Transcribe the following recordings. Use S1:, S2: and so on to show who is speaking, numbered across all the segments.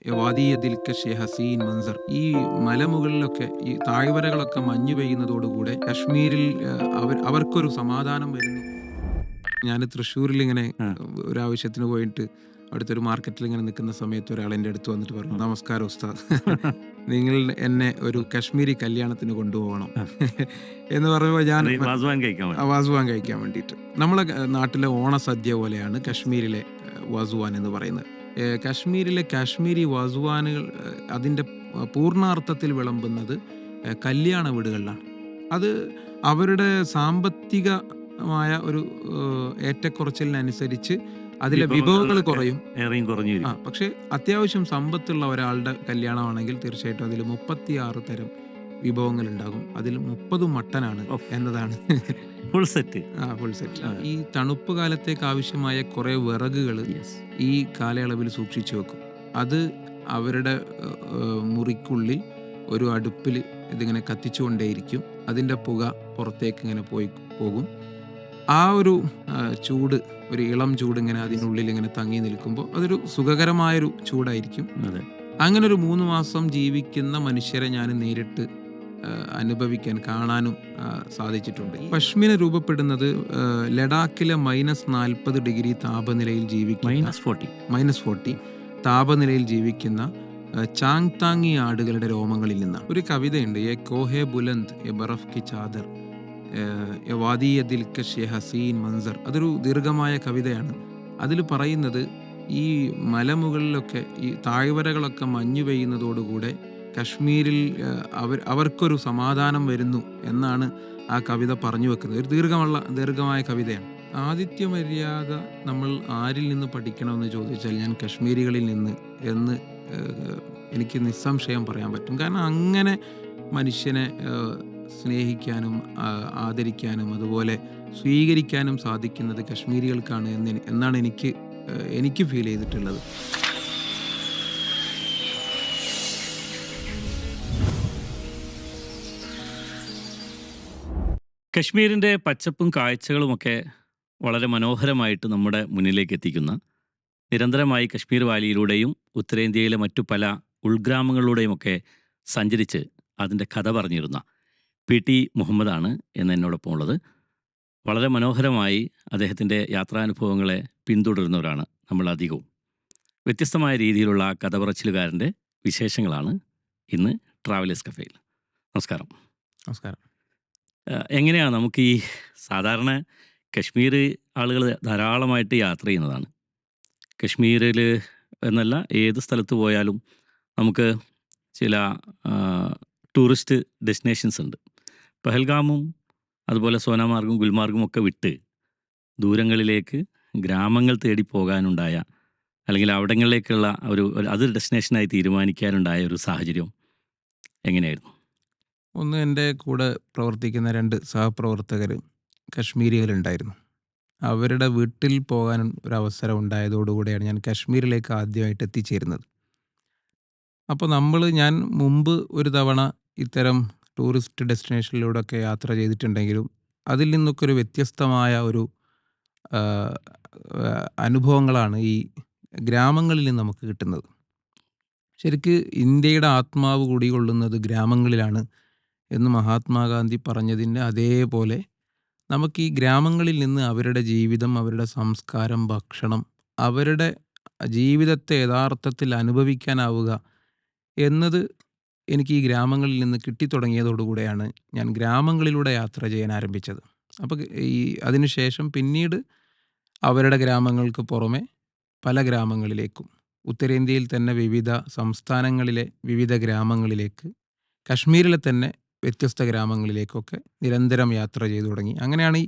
S1: വാദിയതിൽക്ക ഹസീൻ മൻസർ. ഈ മലമുകളിലൊക്കെ ഈ താഴ്വരകളൊക്കെ മഞ്ഞു പെയ്യുന്നതോടുകൂടെ കശ്മീരിൽ അവർക്കൊരു സമാധാനം വരുന്നു. ഞാൻ തൃശ്ശൂരിൽ ഇങ്ങനെ
S2: ആ.
S1: ഒരാവശ്യത്തിന് പോയിട്ട് അടുത്തൊരു മാർക്കറ്റിൽ ഇങ്ങനെ നിൽക്കുന്ന സമയത്ത് ഒരാൾ എൻ്റെ അടുത്ത് വന്നിട്ട് പറഞ്ഞു, നമസ്കാരം ഉസ്താദ്, നിങ്ങൾ എന്നെ ഒരു കശ്മീരി കല്യാണത്തിന് കൊണ്ടുപോകണം
S2: ആ.
S1: എന്ന് പറയുമ്പോൾ ഞാൻ
S2: അത് വാസ്വാൻ കഴിക്കാൻ വേണ്ടി.
S1: വാസുവാൻ കഴിക്കാൻ വേണ്ടിയിട്ട്. നമ്മളെ നാട്ടിലെ ഓണസദ്യ പോലെയാണ് കശ്മീരിലെ വാസുവാൻ എന്ന് പറയുന്നത്. കശ്മീരിലെ കാശ്മീരി വാസുവാനുകൾ അതിൻ്റെ പൂർണ്ണാർത്ഥത്തിൽ വിളമ്പുന്നത് കല്യാണ വീടുകളിലാണ്. അത് അവരുടെ സാമ്പത്തികമായ ഒരു ഏറ്റക്കുറച്ചിലിനനുസരിച്ച് അതിലെ വിഭവങ്ങൾ കുറയും.
S2: ഏറെയും കുറഞ്ഞു വരും.
S1: പക്ഷെ അത്യാവശ്യം സമ്പത്തുള്ള ഒരാളുടെ കല്യാണമാണെങ്കിൽ തീർച്ചയായിട്ടും അതിൽ 36 തരം വിഭവങ്ങൾ ഉണ്ടാകും. അതിൽ 30 മട്ടനാണ് എന്നതാണ്
S2: ഫുൾ സെറ്റ്.
S1: Full set. ഈ തണുപ്പ് കാലത്തേക്ക് ആവശ്യമായ കുറെ വിറകുകൾ ഈ കാലയളവിൽ സൂക്ഷിച്ചു വെക്കും. അത് അവരുടെ മുറിക്കുള്ളിൽ ഒരു അടുപ്പിൽ ഇതിങ്ങനെ കത്തിച്ചുകൊണ്ടേയിരിക്കും. അതിൻ്റെ പുക പുറത്തേക്ക് ഇങ്ങനെ പോകും. ആ ഒരു ചൂട്, ഒരു ഇളം ചൂട് ഇങ്ങനെ അതിനുള്ളിൽ ഇങ്ങനെ തങ്ങി നിൽക്കുമ്പോൾ അതൊരു സുഖകരമായൊരു ചൂടായിരിക്കും. അങ്ങനെ ഒരു 3 മാസം ജീവിക്കുന്ന മനുഷ്യരെ ഞാൻ നേരിട്ട് അനുഭവിക്കാൻ, കാണാനും സാധിച്ചിട്ടുണ്ട്. പശ്മിന രൂപപ്പെടുന്നത് ലഡാക്കിലെ -40 ഡിഗ്രി താപനിലയിൽ ജീവിക്കുന്ന -40 താപനിലയിൽ ജീവിക്കുന്ന ചാങ്താങ്ങി ആടുകളുടെ രോമങ്ങളിൽ നിന്നാണ്. ഒരു കവിതയുണ്ട്, യെ കോഹെ ബുലന്ദ് യെ ബറഫ് കി ചാദർ യെ വാദിയതിൽക്ക ഹസീൻ മൻസർ. അതൊരു ദീർഘമായ കവിതയാണ്. അതിൽ പറയുന്നത് ഈ മലമുകളിലൊക്കെ ഈ താഴ്വരകളൊക്കെ മഞ്ഞു പെയ്യുന്നതോടുകൂടെ കശ്മീരിൽ അവർക്കൊരു സമാധാനം വരുന്നു എന്നാണ് ആ കവിത പറഞ്ഞു വെക്കുന്നത്. ഒരു ദീർഘമായ കവിതയാണ്. ആതിഥ്യ മര്യാദ നമ്മൾ ആരിൽ നിന്ന് പഠിക്കണമെന്ന് ചോദിച്ചാൽ ഞാൻ കശ്മീരികളിൽ നിന്ന് എന്ന് എനിക്ക് നിസ്സംശയം പറയാൻ പറ്റും. കാരണം അങ്ങനെ മനുഷ്യനെ സ്നേഹിക്കാനും ആദരിക്കാനും അതുപോലെ സ്വീകരിക്കാനും സാധിക്കുന്നത് കശ്മീരികൾക്കാണ് എന്നാണ് എനിക്ക് ഫീൽ ചെയ്തിട്ടുള്ളത്.
S2: കശ്മീരിൻ്റെ പച്ചപ്പും കാഴ്ചകളുമൊക്കെ വളരെ മനോഹരമായിട്ട് നമ്മുടെ മുന്നിലേക്ക് എത്തിക്കുന്ന, നിരന്തരമായി കശ്മീർ വാലിയിലൂടെയും ഉത്തരേന്ത്യയിലെ മറ്റു പല ഉൾഗ്രാമങ്ങളിലൂടെയുമൊക്കെ സഞ്ചരിച്ച് അതിൻ്റെ കഥ പറഞ്ഞിരുന്ന PT മുഹമ്മദാണ് എന്ന് എന്നോടൊപ്പം ഉള്ളത്. വളരെ മനോഹരമായി അദ്ദേഹത്തിൻ്റെ യാത്രാനുഭവങ്ങളെ പിന്തുടരുന്നവരാണ് നമ്മളധികവും. വ്യത്യസ്തമായ രീതിയിലുള്ള കഥ പറച്ചിലുകാരൻ്റെ വിശേഷങ്ങളാണ് ഇന്ന് ട്രാവലേഴ്സ് കഫേയിൽ. നമസ്കാരം.
S1: നമസ്കാരം.
S2: എങ്ങനെയാണ് നമുക്ക് ഈ സാധാരണ കശ്മീർ ആളുകൾ ധാരാളമായിട്ട് യാത്ര ചെയ്യുന്നതാണ്. കശ്മീരിൽ എന്നല്ല, ഏത് സ്ഥലത്ത് പോയാലും നമുക്ക് ചില ടൂറിസ്റ്റ് ഡെസ്റ്റിനേഷൻസ് ഉണ്ട്. പഹൽഗാമും അതുപോലെ സോനാമാർഗും ഗുൽമാർഗും ഒക്കെ വിട്ട് ദൂരങ്ങളിലേക്ക് ഗ്രാമങ്ങൾ തേടി പോകാനുണ്ടായ, അല്ലെങ്കിൽ അവിടങ്ങളിലേക്കുള്ള അതൊരു ഡെസ്റ്റിനേഷനായി തീരുമാനിക്കാനുണ്ടായ ഒരു സാഹചര്യം എങ്ങനെയായിരുന്നു?
S1: ഒന്ന്, എൻ്റെ കൂടെ പ്രവർത്തിക്കുന്ന 2 സഹപ്രവർത്തകർ കശ്മീരികളുണ്ടായിരുന്നു. അവരുടെ വീട്ടിൽ പോകാൻ ഒരവസരം ഉണ്ടായതോടുകൂടിയാണ് ഞാൻ കശ്മീരിലേക്ക് ആദ്യമായിട്ട് എത്തിച്ചേരുന്നത്. അപ്പോൾ ഞാൻ മുമ്പ് ഒരു തവണ ഇത്തരം ടൂറിസ്റ്റ് ഡെസ്റ്റിനേഷനിലൂടെയൊക്കെ യാത്ര ചെയ്തിട്ടുണ്ടെങ്കിലും അതിൽ നിന്നൊക്കെ ഒരു വ്യത്യസ്തമായ ഒരു അനുഭവങ്ങളാണ് ഈ ഗ്രാമങ്ങളിൽ നിന്ന് നമുക്ക് കിട്ടുന്നത്. ശരിക്ക് ഇന്ത്യയുടെ ആത്മാവ് കുടികൊള്ളുന്നത് ഗ്രാമങ്ങളിലാണ് എന്ന് മഹാത്മാഗാന്ധി പറഞ്ഞതിൻ്റെ അതേപോലെ നമുക്ക് ഈ ഗ്രാമങ്ങളിൽ നിന്ന് അവരുടെ ജീവിതം, അവരുടെ സംസ്കാരം, ഭക്ഷണം, അവരുടെ ജീവിതത്തെ യഥാർത്ഥത്തിൽ അനുഭവിക്കാനാവുക എന്നത് എനിക്ക് ഈ ഗ്രാമങ്ങളിൽ നിന്ന് കിട്ടിത്തുടങ്ങിയതോടുകൂടെയാണ് ഞാൻ ഗ്രാമങ്ങളിലൂടെ യാത്ര ചെയ്യാൻ ആരംഭിച്ചത്. അപ്പോൾ അതിനുശേഷം പിന്നീട് അവരുടെ ഗ്രാമങ്ങൾക്ക് പുറമെ പല ഗ്രാമങ്ങളിലേക്കും, ഉത്തരേന്ത്യയിൽ തന്നെ വിവിധ സംസ്ഥാനങ്ങളിലെ വിവിധ ഗ്രാമങ്ങളിലേക്ക്, കശ്മീരിലെ തന്നെ വ്യത്യസ്ത ഗ്രാമങ്ങളിലേക്കൊക്കെ നിരന്തരം യാത്ര ചെയ്തു തുടങ്ങി. അങ്ങനെയാണ് ഈ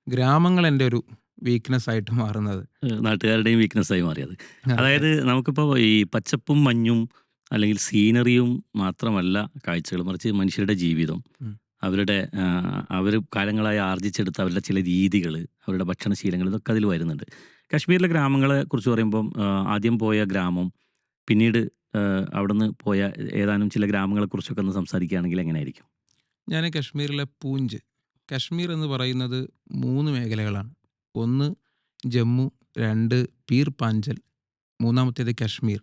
S1: ഗ്രാമങ്ങൾ എൻ്റെ ഒരു വീക്ക്നെസ് ആയിട്ട് മാറുന്നത്.
S2: നാട്ടുകാരുടെയും വീക്ക്നെസ്സായി മാറിയത്. അതായത് നമുക്കിപ്പോൾ ഈ പച്ചപ്പും മഞ്ഞും അല്ലെങ്കിൽ സീനറിയും മാത്രമല്ല കാഴ്ചകൾ, മറിച്ച് മനുഷ്യരുടെ ജീവിതം, അവർ കാലങ്ങളായി ആർജിച്ചെടുത്ത അവരുടെ ചില രീതികൾ, അവരുടെ ഭക്ഷണശീലങ്ങൾ, ഇതൊക്കെ അതിൽ വരുന്നുണ്ട്. കശ്മീരിലെ ഗ്രാമങ്ങളെ കുറിച്ച് പറയുമ്പം ആദ്യം പോയ ഗ്രാമം, പിന്നീട് അവിടുന്ന് പോയ ഏതാനും ചില ഗ്രാമങ്ങളെക്കുറിച്ചൊക്കെ ഒന്ന് സംസാരിക്കുകയാണെങ്കിൽ എങ്ങനെയായിരിക്കും?
S1: ഞാൻ കശ്മീരിലെ പൂഞ്ച്, കശ്മീർ എന്ന് പറയുന്നത് 3 മേഖലകളാണ്. 1 ജമ്മു, 2 പീർ പാഞ്ചൽ, മൂന്നാമത്തേത് കശ്മീർ.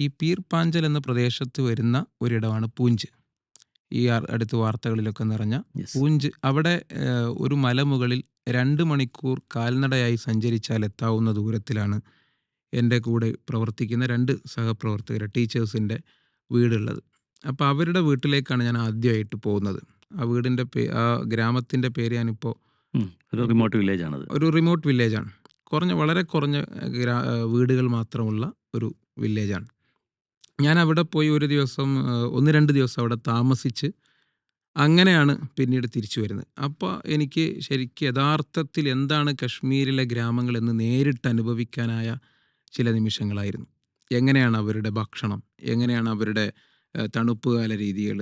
S1: ഈ പീർ പാഞ്ചൽ എന്ന പ്രദേശത്ത് വരുന്ന ഒരിടമാണ് പൂഞ്ച്. ഈ അടുത്ത വാർത്തകളിലൊക്കെ നിറഞ്ഞ
S2: യെസ്.
S1: പൂഞ്ച്. അവിടെ ഒരു മലമുകളിൽ 2 മണിക്കൂർ കാൽനടയായി സഞ്ചരിച്ചാൽ എത്താവുന്ന ദൂരത്തിലാണ് എൻ്റെ കൂടെ പ്രവർത്തിക്കുന്ന 2 സഹപ്രവർത്തകർ, ടീച്ചേഴ്സിൻ്റെ വീടുള്ളത്. അപ്പോൾ അവരുടെ വീട്ടിലേക്കാണ് ഞാൻ ആദ്യമായിട്ട് പോകുന്നത്. ആ വീടിൻ്റെ ആ ഗ്രാമത്തിൻ്റെ പേര് ഞാനിപ്പോൾ
S2: ഒരു റിമോട്ട് വില്ലേജ് ആണത്.
S1: ഒരു റിമോട്ട് വില്ലേജാണ്. വളരെ കുറഞ്ഞ വീടുകൾ മാത്രമുള്ള ഒരു വില്ലേജാണ്. ഞാൻ അവിടെ പോയി ഒരു ദിവസം 1-2 ദിവസം അവിടെ താമസിച്ച് അങ്ങനെയാണ് പിന്നീട് തിരിച്ചു വരുന്നത്. അപ്പോൾ എനിക്ക് ശരിക്കും യഥാർത്ഥത്തിൽ എന്താണ് കശ്മീരിലെ ഗ്രാമങ്ങൾ എന്ന് നേരിട്ട് അനുഭവിക്കാനായ ചില നിമിഷങ്ങളായിരുന്നു. എങ്ങനെയാണ് അവരുടെ ഭക്ഷണം, എങ്ങനെയാണ് അവരുടെ തണുപ്പ് കാല രീതികൾ.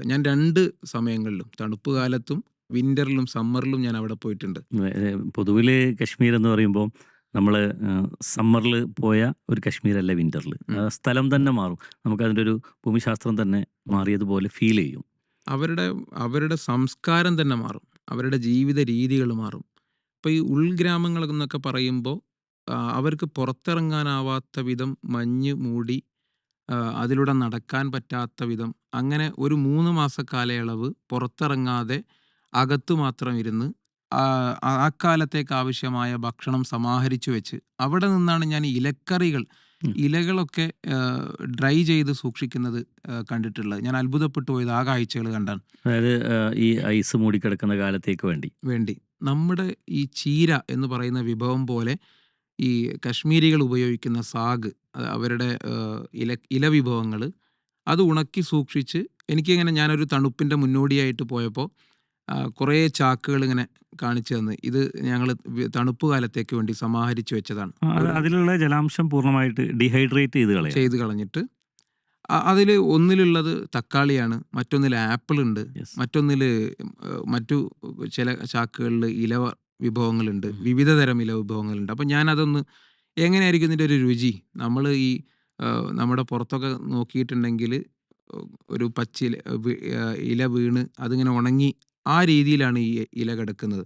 S1: ഞാൻ 2 സമയങ്ങളിലും, തണുപ്പ് കാലത്തും വിൻ്ററിലും സമ്മറിലും ഞാൻ അവിടെ പോയിട്ടുണ്ട്.
S2: പൊതുവിൽ കശ്മീർ എന്ന് പറയുമ്പോൾ നമ്മൾ സമ്മറിൽ പോയ ഒരു കശ്മീരല്ല വിൻ്ററിൽ. സ്ഥലം തന്നെ മാറും. നമുക്കതിൻ്റെ ഒരു ഭൂമിശാസ്ത്രം തന്നെ മാറിയതുപോലെ ഫീൽ ചെയ്യും.
S1: അവരുടെ സംസ്കാരം തന്നെ മാറും. അവരുടെ ജീവിത രീതികൾ മാറും. ഇപ്പോൾ ഈ ഉൾഗ്രാമങ്ങൾ എന്നൊക്കെ പറയുമ്പോൾ അവർക്ക് പുറത്തിറങ്ങാനാവാത്ത വിധം മഞ്ഞ് മൂടി, അതിലൂടെ നടക്കാൻ പറ്റാത്ത വിധം, അങ്ങനെ ഒരു 3 മാസ കാലയളവ് പുറത്തിറങ്ങാതെ അകത്തു മാത്രം ഇരുന്ന് അക്കാലത്തേക്ക് ആവശ്യമായ ഭക്ഷണം സമാഹരിച്ചു വെച്ച് അവിടെ നിന്നാണ് ഞാൻ ഇലക്കറികൾ, ഇലകളൊക്കെ ഡ്രൈ ചെയ്ത് സൂക്ഷിക്കുന്നത് കണ്ടിട്ടുള്ളത്. ഞാൻ അത്ഭുതപ്പെട്ടു പോയത് ആ കാഴ്ചകൾ കണ്ടാണ്.
S2: അതായത് ഈ ഐസ് മൂടിക്കിടക്കുന്ന കാലത്തേക്ക് വേണ്ടി
S1: നമ്മുടെ ഈ ചീര എന്ന് പറയുന്ന വിഭവം പോലെ ഈ കശ്മീരികൾ ഉപയോഗിക്കുന്ന സാഗ്, അവരുടെ ഇല വിഭവങ്ങൾ, അത് ഉണക്കി സൂക്ഷിച്ച് എനിക്കിങ്ങനെ, ഞാനൊരു തണുപ്പിൻ്റെ മുന്നോടിയായിട്ട് പോയപ്പോൾ കുറേ ചാക്കുകൾ ഇങ്ങനെ കാണിച്ചു തന്ന്, ഇത് ഞങ്ങൾ തണുപ്പ് കാലത്തേക്ക് വേണ്ടി സമാഹരിച്ചു വെച്ചതാണ്.
S2: അതിലുള്ള ജലാംശം പൂർണ്ണമായിട്ട് ഡീഹൈഡ്രേറ്റ് ചെയ്ത്
S1: കളഞ്ഞിട്ട് അതിൽ ഒന്നിലുള്ളത് തക്കാളിയാണ്, മറ്റൊന്നിൽ ആപ്പിൾ ഉണ്ട്, മറ്റൊന്നിൽ മറ്റു ചില ചാക്കുകളിൽ ഇല വിഭവങ്ങളുണ്ട്, വിവിധ തരം ഇല വിഭവങ്ങളുണ്ട്. അപ്പം ഞാനതൊന്ന്, എങ്ങനെയായിരിക്കും ഇതിൻ്റെ ഒരു രുചി, നമ്മൾ ഈ നമ്മുടെ പുറത്തൊക്കെ നോക്കിയിട്ടുണ്ടെങ്കിൽ ഒരു പച്ചില ഇല വീണ് അതിങ്ങനെ ഉണങ്ങി ആ രീതിയിലാണ് ഈ ഇല കിടക്കുന്നത്.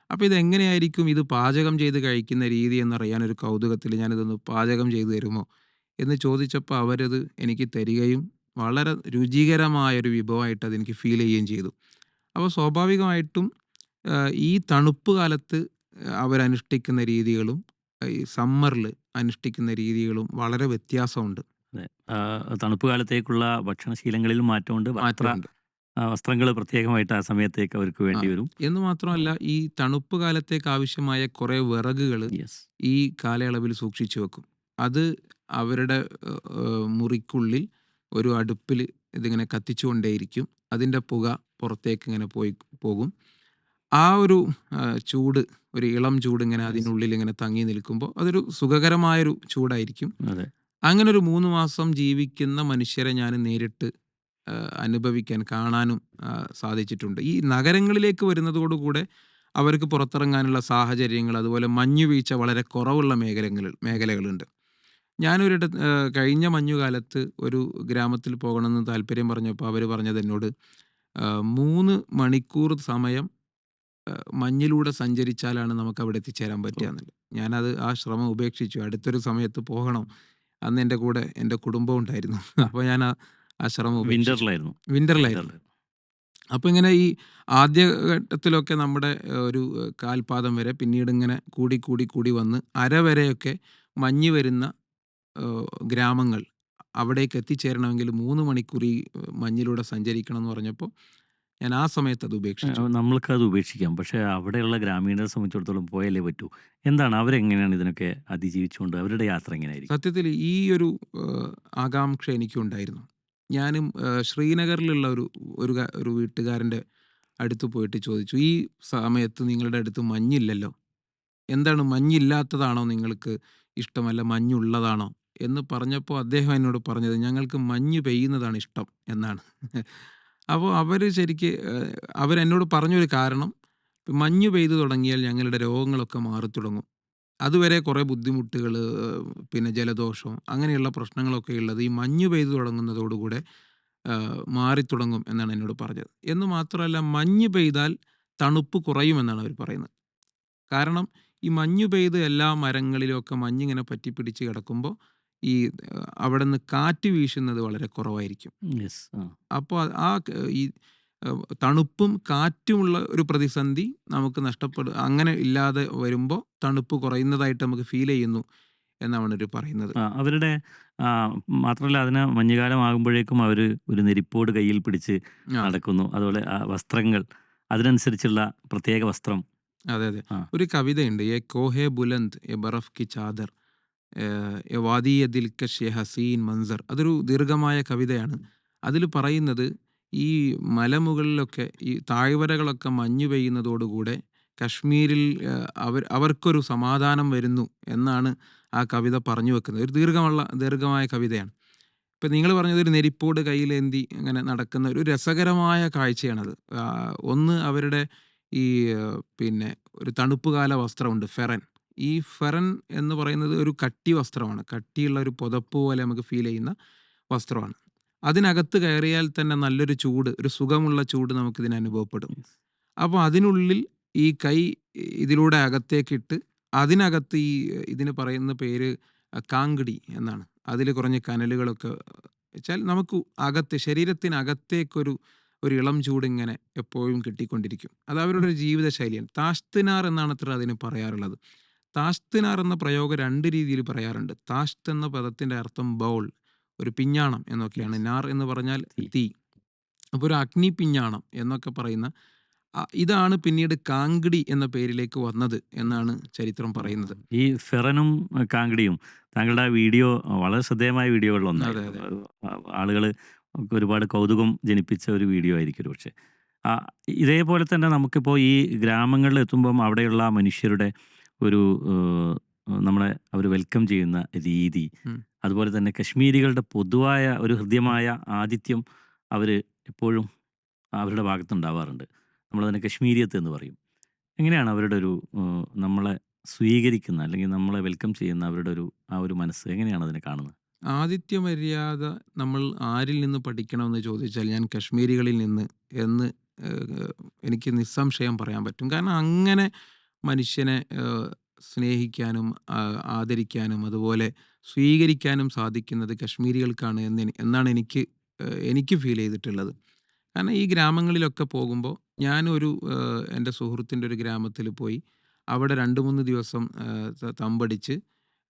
S1: അപ്പോൾ ഇതെങ്ങനെയായിരിക്കും ഇത് പാചകം ചെയ്ത് കഴിക്കുന്ന രീതി എന്നറിയാനൊരു കൗതുകത്തിൽ ഞാനിതൊന്ന് പാചകം ചെയ്തു തരുമോ എന്ന് ചോദിച്ചപ്പോൾ അവരത് എനിക്ക് തരികയും വളരെ രുചികരമായൊരു വിഭവമായിട്ട് അതെനിക്ക് ഫീൽ ചെയ്യുകയും ചെയ്തു. അപ്പോൾ സ്വാഭാവികമായിട്ടും ഈ തണുപ്പ് കാലത്ത് അവരനുഷ്ഠിക്കുന്ന രീതികളും ഈ സമ്മറിൽ അനുഷ്ഠിക്കുന്ന രീതികളും വളരെ വ്യത്യാസമുണ്ട്.
S2: തണുപ്പ് കാലത്തേക്കുള്ള ഭക്ഷണശീലങ്ങളിൽ മാറ്റമുണ്ട്. വസ്ത്രങ്ങൾ പ്രത്യേകമായിട്ട് ആ സമയത്തേക്ക് അവർക്ക് വേണ്ടി വരും
S1: എന്ന് മാത്രമല്ല, ഈ തണുപ്പ് കാലത്തേക്ക് ആവശ്യമായ കുറേ വിറകുകൾ ഈ കാലയളവിൽ സൂക്ഷിച്ചു വെക്കും. അത് അവരുടെ മുറിക്കുള്ളിൽ ഒരു അടുപ്പിൽ ഇതിങ്ങനെ കത്തിച്ചുകൊണ്ടേയിരിക്കും. അതിൻ്റെ പുക പുറത്തേക്ക് ഇങ്ങനെ പോകും. ആ ഒരു ചൂട്, ഒരു ഇളം ചൂട് ഇങ്ങനെ അതിനുള്ളിൽ ഇങ്ങനെ തങ്ങി നിൽക്കുമ്പോൾ അതൊരു സുഖകരമായൊരു ചൂടായിരിക്കും. അങ്ങനെ ഒരു 3 മാസം ജീവിക്കുന്ന മനുഷ്യരെ ഞാൻ നേരിട്ട് അനുഭവിക്കാൻ, കാണാനും സാധിച്ചിട്ടുണ്ട്. ഈ നഗരങ്ങളിലേക്ക് വരുന്നതോടുകൂടെ അവർക്ക് പുറത്തിറങ്ങാനുള്ള സാഹചര്യങ്ങൾ, അതുപോലെ മഞ്ഞുവീഴ്ച വളരെ കുറവുള്ള മേഖലകളുണ്ട്. കഴിഞ്ഞ മഞ്ഞുകാലത്ത് ഒരു ഗ്രാമത്തിൽ പോകണമെന്ന് താല്പര്യം പറഞ്ഞപ്പോൾ അവർ പറഞ്ഞത് എന്നോട് 3 മണിക്കൂർ സമയം മഞ്ഞിലൂടെ സഞ്ചരിച്ചാലാണ് നമുക്ക് അവിടെ എത്തിച്ചേരാൻ പറ്റുക എന്നുള്ളത്. ഞാനത് ആ ശ്രമം ഉപേക്ഷിച്ചു. അടുത്തൊരു സമയത്ത് പോകണം. അന്ന് എൻ്റെ കൂടെ എൻ്റെ കുടുംബം ഉണ്ടായിരുന്നു. അപ്പോൾ ഞാൻ ആ ശ്രമം വിൻ്ററിലായിരുന്നു. അപ്പോൾ ഇങ്ങനെ ഈ ആദ്യഘട്ടത്തിലൊക്കെ നമ്മുടെ ഒരു കാൽപാദം വരെ, പിന്നീട് ഇങ്ങനെ കൂടി വന്ന് അരവരെയൊക്കെ മഞ്ഞ് വരുന്ന ഗ്രാമങ്ങൾ, അവിടേക്ക് എത്തിച്ചേരണമെങ്കിൽ 3 മണിക്കൂർ ഈ മഞ്ഞിലൂടെ സഞ്ചരിക്കണം എന്ന് പറഞ്ഞപ്പോൾ ഞാൻ ആ സമയത്ത് അത് ഉപേക്ഷിച്ചു.
S2: നമ്മൾക്കത് ഉപേക്ഷിക്കാം, പക്ഷേ അവിടെയുള്ള ഗ്രാമീണരെ സംബന്ധിച്ചിടത്തോളം പോയാലേ പറ്റൂ. എന്താണ് അവരെങ്ങനെയാണ് ഇതിനൊക്കെ അതിജീവിച്ചുകൊണ്ട് അവരുടെ യാത്ര എങ്ങനെയായിരിക്കും?
S1: സത്യത്തിൽ ഈ ഒരു ആകാംക്ഷ എനിക്കുണ്ടായിരുന്നു. ഞാനും ശ്രീനഗറിലുള്ള ഒരു വീട്ടുകാരൻ്റെ അടുത്ത് പോയിട്ട് ചോദിച്ചു, ഈ സമയത്ത് നിങ്ങളുടെ അടുത്ത് മഞ്ഞില്ലല്ലോ, എന്താണ് മഞ്ഞില്ലാത്തതാണോ നിങ്ങൾക്ക് ഇഷ്ടമല്ല മഞ്ഞുള്ളതാണോ എന്ന് പറഞ്ഞപ്പോൾ അദ്ദേഹം എന്നോട് പറഞ്ഞത്, ഞങ്ങൾക്ക് മഞ്ഞ് പെയ്യുന്നതാണ് ഇഷ്ടം എന്നാണ്. അപ്പോൾ അവരെന്നോട് പറഞ്ഞൊരു കാരണം, മഞ്ഞ് പെയ്തു തുടങ്ങിയാൽ ഞങ്ങളുടെ രോഗങ്ങളൊക്കെ മാറിത്തുടങ്ങും. അതുവരെ കുറേ ബുദ്ധിമുട്ടുകൾ, പിന്നെ ജലദോഷം, അങ്ങനെയുള്ള പ്രശ്നങ്ങളൊക്കെ ഉള്ളത് ഈ മഞ്ഞ് പെയ്തു തുടങ്ങുന്നതോടുകൂടെ മാറിത്തുടങ്ങും എന്നാണ് എന്നോട് പറഞ്ഞത്. എന്ന് മാത്രമല്ല, മഞ്ഞ് പെയ്താൽ തണുപ്പ് കുറയുമെന്നാണ് അവർ പറയുന്നത്. കാരണം ഈ മഞ്ഞ് പെയ്ത് എല്ലാ മരങ്ങളിലുമൊക്കെ മഞ്ഞിങ്ങനെ പറ്റിപ്പിടിച്ച് കിടക്കുമ്പോൾ ഈ അവിടുന്ന് കാറ്റ് വീശുന്നത് വളരെ കുറവായിരിക്കും.
S2: യെസ്.
S1: അപ്പോൾ ഈ തണുപ്പും കാറ്റുമുള്ള ഒരു പ്രതിസന്ധി നമുക്ക് അങ്ങനെ ഇല്ലാതെ വരുമ്പോൾ തണുപ്പ് കുറയുന്നതായിട്ട് നമുക്ക് ഫീൽ ചെയ്യുന്നു എന്നാണ് അവർ പറയുന്നത്.
S2: അവരുടെ മാത്രമല്ല അതിന് മഞ്ഞുകാലം ആകുമ്പോഴേക്കും അവർ ഒരു നെരിപ്പോട് കയ്യിൽ പിടിച്ച് നടക്കുന്നു. അതുപോലെ വസ്ത്രങ്ങൾ അതിനനുസരിച്ചുള്ള പ്രത്യേക വസ്ത്രം.
S1: അതെ അതെ. ഒരു കവിതയുണ്ട്, എ കോഹെ ബുലന്ദ് എ ബറഫ് കി ചാദർ എ വാദി എ ദിൽകഷ് എ ഹസീൻ മൻസർ. അതൊരു ദീർഘമായ കവിതയാണ്. അതിൽ പറയുന്നത് ഈ മലമുകളിലൊക്കെ ഈ താഴ്വരകളൊക്കെ മഞ്ഞു പെയ്യുന്നതോടുകൂടെ കശ്മീരിൽ അവർക്കൊരു സമാധാനം വരുന്നു എന്നാണ് ആ കവിത പറഞ്ഞു വെക്കുന്നത്. ഒരു ദീർഘമായ കവിതയാണ്. ഇപ്പം നിങ്ങൾ പറഞ്ഞത് ഒരു നെരിപ്പോട് കയ്യിലേന്തി അങ്ങനെ നടക്കുന്ന ഒരു രസകരമായ കാഴ്ചയാണത്. ഒന്ന് അവരുടെ ഈ പിന്നെ ഒരു തണുപ്പുകാല വസ്ത്രമുണ്ട്, ഫെറൻ. ഈ ഫെറൻ എന്ന് പറയുന്നത് ഒരു കട്ടി വസ്ത്രമാണ്. കട്ടിയുള്ള ഒരു പുതപ്പ് പോലെ നമുക്ക് ഫീൽ ചെയ്യുന്ന വസ്ത്രമാണ്. അതിനകത്ത് കയറിയാൽ തന്നെ നല്ലൊരു ചൂട്, ഒരു സുഖമുള്ള ചൂട് നമുക്കിതിന് അനുഭവപ്പെടും. അപ്പോൾ അതിനുള്ളിൽ ഈ കൈ ഇതിലൂടെ അകത്തേക്കിട്ട് അതിനകത്ത് ഇതിന് പറയുന്ന പേര് കാങ്കടി എന്നാണ്. അതിൽ കുറഞ്ഞ കനലുകളൊക്കെ വെച്ചാൽ നമുക്ക് ശരീരത്തിനകത്തേക്കൊരു ഇളം ചൂടിങ്ങനെ എപ്പോഴും കിട്ടിക്കൊണ്ടിരിക്കും. അത് അവരുടെ ഒരു ജീവിതശൈലിയാണ്. താഷ്തിനാർ എന്നാണ് അതിന് പറയാറുള്ളത്. താഷ്തിനാർ എന്ന പ്രയോഗം 2 രീതിയിൽ പറയാറുണ്ട്. താഷ്ത് എന്ന പദത്തിൻ്റെ അർത്ഥം ബൗൾ, ഒരു പിഞ്ഞാണം എന്നൊക്കെയാണ്. നാർ എന്ന് പറഞ്ഞാൽ തീ. അപ്പോൾ ഒരു അഗ്നി പിഞ്ഞാണം എന്നൊക്കെ പറയുന്ന ഇതാണ് പിന്നീട് കാങ്കടി എന്ന പേരിലേക്ക് വന്നത് എന്നാണ് ചരിത്രം പറയുന്നത്.
S2: ഈ ഫെറനും കാങ്കടിയും താങ്കളുടെ വീഡിയോ വളരെ ശ്രദ്ധേയമായ വീഡിയോകളിലൊന്നാണ്. ആളുകൾ ഒരുപാട് കൗതുകം ജനിപ്പിച്ച ഒരു വീഡിയോ ആയിരിക്കും പക്ഷേ. ഇതേപോലെ തന്നെ നമുക്കിപ്പോൾ ഈ ഗ്രാമങ്ങളിൽ എത്തുമ്പം അവിടെയുള്ള മനുഷ്യരുടെ ഒരു നമ്മളെ അവർ വെൽക്കം ചെയ്യുന്ന രീതി, അതുപോലെ തന്നെ കശ്മീരികളുടെ പൊതുവായ ഒരു ഹൃദ്യമായ ആതിഥ്യം അവർ എപ്പോഴും അവരുടെ ഭാഗത്തുണ്ടാവാറുണ്ട്. നമ്മളതിനെ കശ്മീരിയത്ത് എന്ന് പറയും. എങ്ങനെയാണ് അവരുടെ ഒരു നമ്മളെ സ്വീകരിക്കുന്ന അല്ലെങ്കിൽ നമ്മളെ വെൽക്കം ചെയ്യുന്ന അവരുടെ ഒരു മനസ്സ് എങ്ങനെയാണ് അതിനെ കാണുന്നത്?
S1: ആതിഥ്യ മര്യാദ നമ്മൾ ആരിൽ നിന്ന് പഠിക്കണമെന്ന് ചോദിച്ചാൽ ഞാൻ കശ്മീരികളിൽ നിന്ന് എന്ന് എനിക്ക് നിസ്സംശയം പറയാൻ പറ്റും. കാരണം അങ്ങനെ മനുഷ്യനെ സ്നേഹിക്കാനും ആദരിക്കാനും അതുപോലെ സ്വീകരിക്കാനും സാധിക്കുന്നത് കശ്മീരികൾക്കാണ് എന്നാണ് എനിക്ക് ഫീൽ ചെയ്തിട്ടുള്ളത്. കാരണം ഈ ഗ്രാമങ്ങളിലൊക്കെ പോകുമ്പോൾ ഞാനൊരു എൻ്റെ സുഹൃത്തിൻ്റെ ഒരു ഗ്രാമത്തിൽ പോയി അവിടെ 2-3 ദിവസം തമ്പടിച്ച്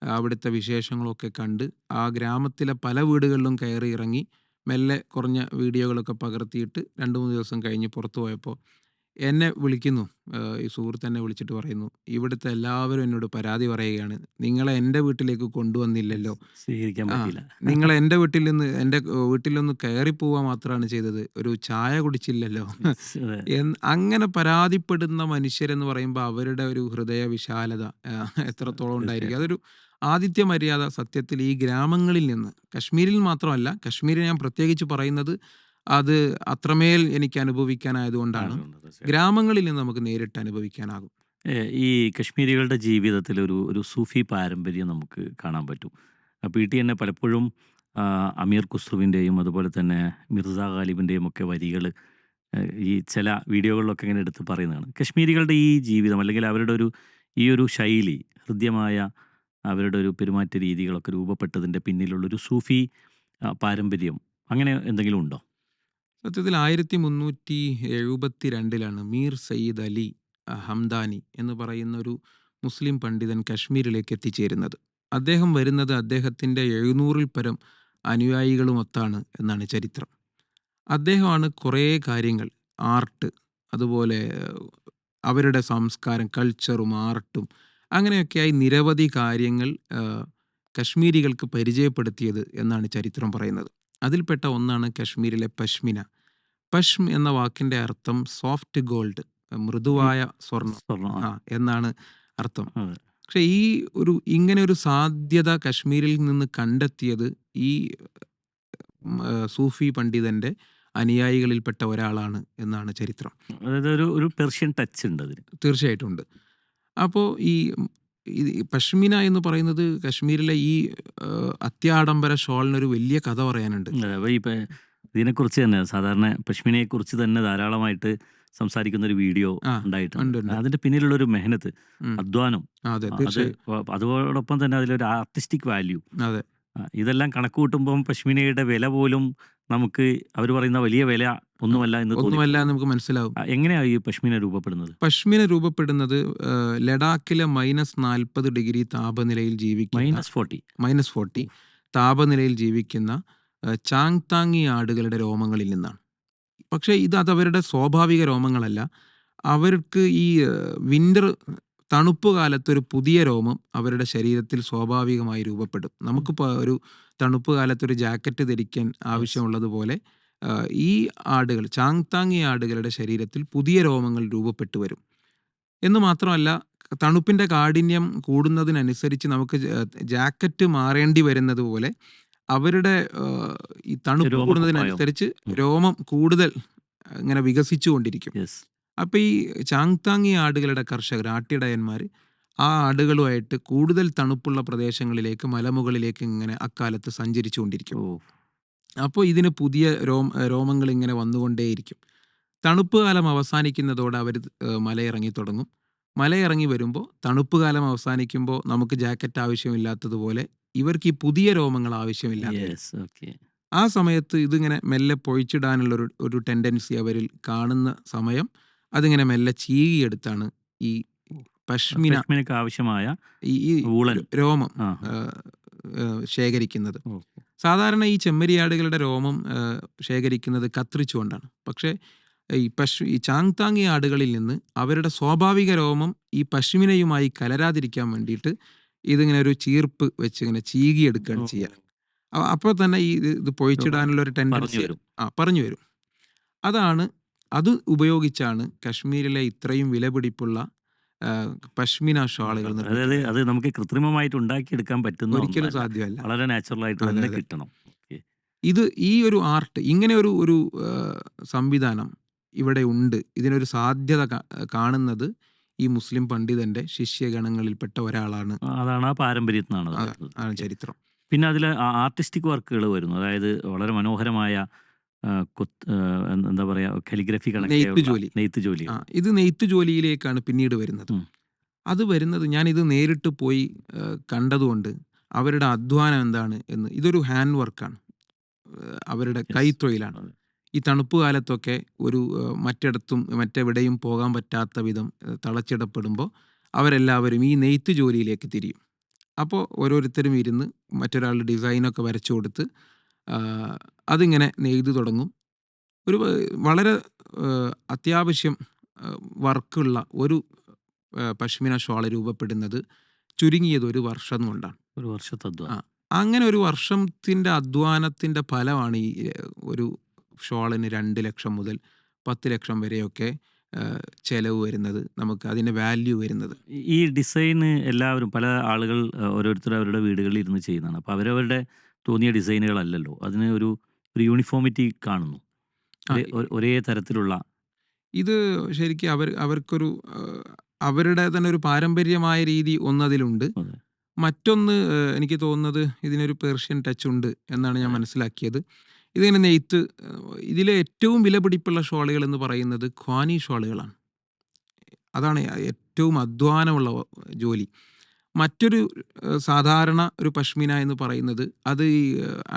S1: അവിടുത്തെ വിശേഷങ്ങളൊക്കെ കണ്ട് ആ ഗ്രാമത്തിലെ പല വീടുകളിലും കയറി ഇറങ്ങി മെല്ലെ കുറഞ്ഞ വീഡിയോകളൊക്കെ പകർത്തിയിട്ട് 2-3 ദിവസം കഴിഞ്ഞ് പുറത്തു പോയപ്പോൾ എന്നെ വിളിക്കുന്നു, ഈ സുഹൃത്ത് എന്നെ വിളിച്ചിട്ട് പറയുന്നു, ഇവിടുത്തെ എല്ലാവരും എന്നോട് പരാതി പറയുകയാണ്, നിങ്ങളെ എൻ്റെ വീട്ടിലേക്ക് കൊണ്ടുവന്നില്ലല്ലോ,
S2: സ്വീകരിക്കാൻ പറ്റില്ല,
S1: നിങ്ങൾ എൻ്റെ വീട്ടിലൊന്ന് കയറിപ്പോവുക മാത്രമാണ് ചെയ്തത്, ഒരു ചായ കുടിച്ചില്ലല്ലോ. അങ്ങനെ പരാതിപ്പെടുന്ന മനുഷ്യരെന്ന് പറയുമ്പോൾ അവരുടെ ഒരു ഹൃദയ വിശാലത എത്രത്തോളം ഉണ്ടായിരിക്കും. അതൊരു ആതിഥ്യ മര്യാദ സത്യത്തിൽ ഈ ഗ്രാമങ്ങളിൽ നിന്ന്, കശ്മീരിൽ മാത്രമല്ല, കശ്മീരിൽ ഞാൻ പ്രത്യേകിച്ച് പറയുന്നത് അത് അത്രമേൽ എനിക്ക് അനുഭവിക്കാനായതുകൊണ്ടാണ്. ഗ്രാമങ്ങളിൽ നിന്ന് നമുക്ക് നേരിട്ട് അനുഭവിക്കാനാകും.
S2: ഈ കശ്മീരികളുടെ ജീവിതത്തിൽ ഒരു സൂഫി പാരമ്പര്യം നമുക്ക് കാണാൻ പറ്റും. പി ടി എന്നെ പലപ്പോഴും അമീർ ഖുസ്രുവിൻ്റെയും അതുപോലെ തന്നെ മിർസ ഗാലിബിൻ്റെയും ഒക്കെ വരികൾ ഈ ചില വീഡിയോകളിലൊക്കെ ഇങ്ങനെ എടുത്ത് പറയുന്നതാണ്. കശ്മീരികളുടെ ഈ ജീവിതം അല്ലെങ്കിൽ അവരുടെ ഈ ഒരു ശൈലി, ഹൃദ്യമായ അവരുടെ ഒരു പെരുമാറ്റ രീതികളൊക്കെ രൂപപ്പെട്ടതിൻ്റെ പിന്നിലുള്ളൊരു സൂഫി പാരമ്പര്യം അങ്ങനെ എന്തെങ്കിലും ഉണ്ടോ?
S1: സത്യത്തിൽ 1372 മീർ സയ്യിദ് അലി ഹംദാനി എന്ന് പറയുന്ന ഒരു മുസ്ലിം പണ്ഡിതൻ കശ്മീരിലേക്ക് എത്തിച്ചേരുന്നത്. അദ്ദേഹം വരുന്നത് അദ്ദേഹത്തിൻ്റെ 700-ൽ പരം അനുയായികളുമൊത്താണ് എന്നാണ് ചരിത്രം. അദ്ദേഹമാണ് കുറേ കാര്യങ്ങൾ, ആർട്ട്, അതുപോലെ അവരുടെ സംസ്കാരം, കൾച്ചറും ആർട്ടും അങ്ങനെയൊക്കെയായി നിരവധി കാര്യങ്ങൾ കശ്മീരികൾക്ക് പരിചയപ്പെടുത്തിയത് എന്നാണ് ചരിത്രം പറയുന്നത്. അതിൽപ്പെട്ട ഒന്നാണ് കശ്മീരിലെ പശ്മിന. പഷ്ം എന്ന വാക്കിൻ്റെ അർത്ഥം സോഫ്റ്റ് ഗോൾഡ്, മൃദുവായ സ്വർണം എന്നാണ് അർത്ഥം. പക്ഷെ ഇങ്ങനെ ഒരു സാധ്യത കശ്മീരിൽ നിന്ന് കണ്ടെത്തിയത് ഈ സൂഫി പണ്ഡിതൻ്റെ അനുയായികളിൽപ്പെട്ട ഒരാളാണ് എന്നാണ് ചരിത്രം.
S2: അതായത് ഒരു പെർഷ്യൻ ടച്ച് ഉണ്ട് അതിന്.
S1: തീർച്ചയായിട്ടും ഉണ്ട്. അപ്പോൾ ഈ പഷ്മിന എന്ന് പറയുന്നത് കശ്മീരിലെ ഈ അത്യാഡംബര ഷോളിനൊരു വലിയ കഥ പറയാനുണ്ട്.
S2: ഇതിനെക്കുറിച്ച് തന്നെ സാധാരണ പഷ്മിനയെക്കുറിച്ച് തന്നെ ധാരാളമായിട്ട് സംസാരിക്കുന്ന ഒരു വീഡിയോ ഉണ്ടായിട്ടുണ്ട്. അതിന്റെ പിന്നിലുള്ള ഒരു മെഹനത്ത്, അധ്വാനം, അതോടൊപ്പം തന്നെ അതിലൊരു ആർട്ടിസ്റ്റിക് വാല്യൂ, ഇതെല്ലാം കണക്ക് കൂട്ടുമ്പം പശ്മിനയുടെ വില പോലും നമുക്ക് അവർ പറയുന്ന വലിയ വില ഒന്നുമല്ല എന്ന്
S1: ഒന്നുമല്ല
S2: തോന്നിപ്പോകും.
S1: എന്ന് നമുക്ക് മനസ്സിലാവും.
S2: എങ്ങനെയാണ് ഈ പശ്മിന രൂപപ്പെടുന്നത്?
S1: പഷ്മിന രൂപപ്പെടുന്നത് ലഡാക്കിലെ -40 ഡിഗ്രി താപനിലയിൽ ജീവിക്കുന്ന
S2: -40.
S1: -40 താപനിലയിൽ ജീവിക്കുന്ന ചാങ്താങ്ങി ആടുകളുടെ രോമങ്ങളിൽ നിന്നാണ്. പക്ഷേ അതവരുടെ സ്വാഭാവിക രോമങ്ങളല്ല. അവർക്ക് ഈ വിൻ്റർ തണുപ്പ് കാലത്ത് ഒരു പുതിയ രോമം അവരുടെ ശരീരത്തിൽ സ്വാഭാവികമായി രൂപപ്പെടും. നമുക്കിപ്പോൾ ഒരു തണുപ്പ് കാലത്ത് ഒരു ജാക്കറ്റ് ധരിക്കാൻ ആവശ്യമുള്ളതുപോലെ ഈ ആടുകൾ ചാങ്താങ്ങി ആടുകളുടെ ശരീരത്തിൽ പുതിയ രോമങ്ങൾ രൂപപ്പെട്ടു വരും. എന്ന് മാത്രമല്ല, തണുപ്പിൻ്റെ കാഠിന്യം കൂടുന്നതിനനുസരിച്ച് നമുക്ക് ജാക്കറ്റ് മാറേണ്ടി വരുന്നത് പോലെ അവരുടെ ഈ തണുപ്പ്
S2: രോമക്കുപ്പായം.
S1: കൂടുന്നതിനനുസരിച്ച് രോമം കൂടുതൽ ഇങ്ങനെ വികസിച്ചു കൊണ്ടിരിക്കും.
S2: യെസ്.
S1: അപ്പോൾ ഈ ചാങ്താങ്ങി ആടുകളുടെ കർഷകർ, ആട്ടിടയന്മാർ ആ ആടുകളുമായിട്ട് കൂടുതൽ തണുപ്പുള്ള പ്രദേശങ്ങളിലേക്ക്, മലമുകളിലേക്ക് ഇങ്ങനെ അക്കാലത്ത് സഞ്ചരിച്ചു കൊണ്ടിരിക്കും.
S2: ഓ.
S1: അപ്പോൾ ഇതിന് പുതിയ രോമങ്ങൾ ഇങ്ങനെ വന്നുകൊണ്ടേയിരിക്കും. തണുപ്പ് കാലം അവസാനിക്കുന്നതോടെ അവർ മലയിറങ്ങി തുടങ്ങും. മലയിറങ്ങി വരുമ്പോൾ തണുപ്പ് കാലം അവസാനിക്കുമ്പോൾ നമുക്ക് ജാക്കറ്റ് ആവശ്യമില്ലാത്തതുപോലെ ഇവർക്ക് ഈ പുതിയ രോമങ്ങൾ ആവശ്യമില്ലാതെ വരും.
S2: യെസ്. ഓക്കെ.
S1: ആ സമയത്ത് ഇതിങ്ങനെ മെല്ലെ പൊഴിച്ചിടാനുള്ള ഒരു ടെൻഡൻസി അവരിൽ കാണുന്ന സമയം അതിങ്ങനെ മെല്ലെ ചീകിയെടുത്താണ് ഈ
S2: പശ്മിനക്ക് ആവശ്യമായ
S1: ഈ
S2: വൂളൻ
S1: രോമം
S2: ആ.
S1: ശേഖരിക്കുന്നത്.
S2: ഓ.
S1: സാധാരണ ഈ ചെമ്മരിയാടുകളുടെ രോമം ശേഖരിക്കുന്നത് കത്രിച്ചുകൊണ്ടാണ്. പക്ഷേ ഈ ചാങ്താങ്ങി ആടുകളിൽ നിന്ന് അവരുടെ സ്വാഭാവിക രോമം ഈ പശ്മിനയുമായി കലരാതിരിക്കാൻ വേണ്ടിയിട്ട് ഇതിങ്ങനെ ഒരു ചീർപ്പ് വെച്ച് ഇങ്ങനെ ചീകിയെടുക്കുകയാണ് ചെയ്യുക. അപ്പോൾ തന്നെ ഇത് പൊഴിച്ചിടാനുള്ള ഒരു ടെൻഡൻസി പറഞ്ഞു വരും. അത് ഉപയോഗിച്ചാണ് കശ്മീരിലെ ഇത്രയും വിലപിടിപ്പുള്ള പശ്മിന ഷാളുകൾ
S2: അതായത് അത് നമുക്ക് കൃത്രിമമായിട്ട് ഉണ്ടാക്കിയെടുക്കാൻ പറ്റുന്ന
S1: ഒരിക്കലും സാധ്യമല്ല.
S2: വളരെ നാച്ചുറൽ ആയിട്ട് തന്നെ കിട്ടണം.
S1: ഇത് ഈ ഒരു ആർട്ട്, ഇങ്ങനെ ഒരു സംവിധാനം ഇവിടെ ഉണ്ട്. ഇതിനൊരു സാധ്യത കാണുന്നത് ഈ മുസ്ലിം പണ്ഡിതന്റെ ശിഷ്യഗണങ്ങളിൽപ്പെട്ട ഒരാളാണ്.
S2: അതാണ് ആ പാരമ്പര്യത്തിനാണ്
S1: ചരിത്രം.
S2: പിന്നെ അതിൽ ആർട്ടിസ്റ്റിക് വർക്കുകൾ വരുന്നു. അതായത് വളരെ മനോഹരമായ എന്താ പറയാ, കാലിഗ്രഫി നെയ്ത്ത് ജോലി.
S1: ഇത് നെയ്ത്ത് ജോലിയിലേക്കാണ് പിന്നീട് വരുന്നത്. അത് വരുന്നത് ഞാനിത് നേരിട്ട് പോയി കണ്ടതുകൊണ്ട് അവരുടെ അധ്വാനം എന്താണ് എന്ന്. ഇതൊരു ഹാൻഡ് വർക്കാണ്, അവരുടെ കൈത്തൊഴിലാണ്. ഈ തണുപ്പ് കാലത്തൊക്കെ ഒരു മറ്റെവിടെയും പോകാൻ പറ്റാത്ത വിധം തളച്ചിടപ്പെടുമ്പോൾ അവരെല്ലാവരും ഈ നെയ്ത്ത് ജോലിയിലേക്ക് തിരിയും. അപ്പോൾ ഓരോരുത്തരും ഇരുന്ന് മറ്റൊരാളുടെ ഡിസൈനൊക്കെ വരച്ചു കൊടുത്ത് അതിങ്ങനെ നെയ്ത് തുടങ്ങും. ഒരു വളരെ അത്യാവശ്യം വർക്കുള്ള ഒരു പശ്മിന ഷോൾ രൂപപ്പെടുന്നത് ചുരുങ്ങിയത് 1 വർഷം കൊണ്ടാണ്.
S2: ഒരു വർഷത്തെ അധ്വാനം.
S1: അങ്ങനെ ഒരു വർഷത്തിൻ്റെ അധ്വാനത്തിൻ്റെ ഫലമാണ് ഈ ഒരു ഷോളിന് 2 ലക്ഷം മുതൽ 10 ലക്ഷം വരെയൊക്കെ ചെലവ് വരുന്നത്, നമുക്ക് അതിൻ്റെ വാല്യൂ വരുന്നത്.
S2: ഈ ഡിസൈന് എല്ലാവരും, പല ആളുകൾ ഓരോരുത്തർ അവരുടെ വീടുകളിൽ ഇരുന്ന് ചെയ്യുന്നതാണ്. അപ്പോൾ അവരവരുടെ തോന്നിയ ഡിസൈനുകളല്ലല്ലോ, അതിന് ഒരു യൂണിഫോമിറ്റി കാണുന്നു, ഒരേ തരത്തിലുള്ള.
S1: ഇത് ശരിക്കും അവർക്കൊരു അവരുടെ തന്നെ ഒരു പാരമ്പര്യമായ രീതി ഒന്നതിലുണ്ട്. മറ്റൊന്ന് എനിക്ക് തോന്നുന്നത് ഇതിനൊരു പേർഷ്യൻ ടച്ച് ഉണ്ട് എന്നാണ് ഞാൻ മനസ്സിലാക്കിയത്. ഇതിങ്ങനെ നെയ്ത്ത്, ഇതിലെ ഏറ്റവും വിലപിടിപ്പുള്ള ഷോളുകൾ എന്ന് പറയുന്നത് ഖ്വാനി ഷോളുകളാണ്. അതാണ് ഏറ്റവും അധ്വാനമുള്ള ജോലി. മറ്റൊരു സാധാരണ ഒരു പശ്മിന എന്ന് പറയുന്നത് അത് ഈ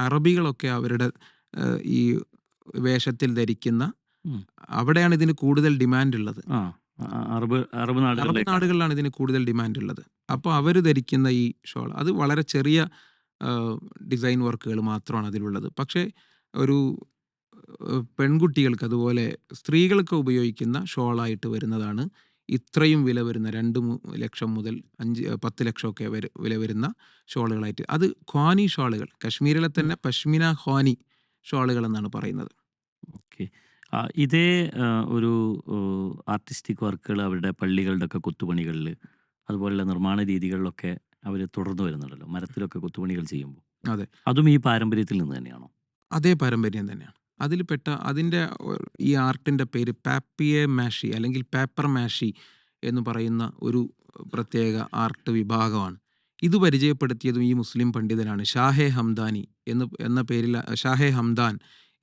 S1: അറബികളൊക്കെ അവരുടെ ഈ വേഷത്തിൽ ധരിക്കുന്ന, അവിടെയാണ് ഇതിന് കൂടുതൽ ഡിമാൻഡ് ഉള്ളത്.
S2: അറബ്
S1: നാടുകളിലാണ് ഇതിന് കൂടുതൽ ഡിമാൻഡ് ഉള്ളത്. അപ്പോൾ അവർ ധരിക്കുന്ന ഈ ഷോൾ അത് വളരെ ചെറിയ ഡിസൈൻ വർക്കുകൾ മാത്രമാണ് അതിലുള്ളത്. പക്ഷേ ഒരു പെൺകുട്ടികൾക്ക് അതുപോലെ സ്ത്രീകൾക്ക് ഉപയോഗിക്കുന്ന ഷോളായിട്ട് വരുന്നതാണ് ഇത്രയും വില വരുന്ന 2 ലക്ഷം മുതൽ 10 ലക്ഷമൊക്കെ വില വരുന്ന ഷോളുകളായിട്ട്. അത് ഖ്വാനി ഷോളുകൾ, കശ്മീരിലെ തന്നെ പശ്മിന ഖ്വാനി ഷോളുകൾ എന്നാണ് പറയുന്നത്.
S2: ഓക്കെ. ഇതേ ഒരു ആർട്ടിസ്റ്റിക് വർക്കുകൾ അവരുടെ പള്ളികളുടെ ഒക്കെ കൊത്തുപണികളിൽ, അതുപോലുള്ള നിർമ്മാണ രീതികളിലൊക്കെ അവർ തുടർന്ന് വരുന്നുണ്ടല്ലോ, മരത്തിലൊക്കെ കൊത്തുപണികൾ ചെയ്യുമ്പോൾ.
S1: അതെ,
S2: അതും ഈ പാരമ്പര്യത്തിൽ നിന്ന് തന്നെയാണോ?
S1: അതേ പാരമ്പര്യം തന്നെയാണ്. അതിൻ്റെ ഈ ആർട്ടിൻ്റെ പേര് പാപ്പിയെ മാഷി അല്ലെങ്കിൽ പേപ്പർ മാഷി എന്ന് പറയുന്ന ഒരു പ്രത്യേക ആർട്ട് വിഭാഗമാണ്. ഇത് പരിചയപ്പെടുത്തിയതും ഈ മുസ്ലിം പണ്ഡിതനാണ്. ഷാഹെ ഹംദാൻ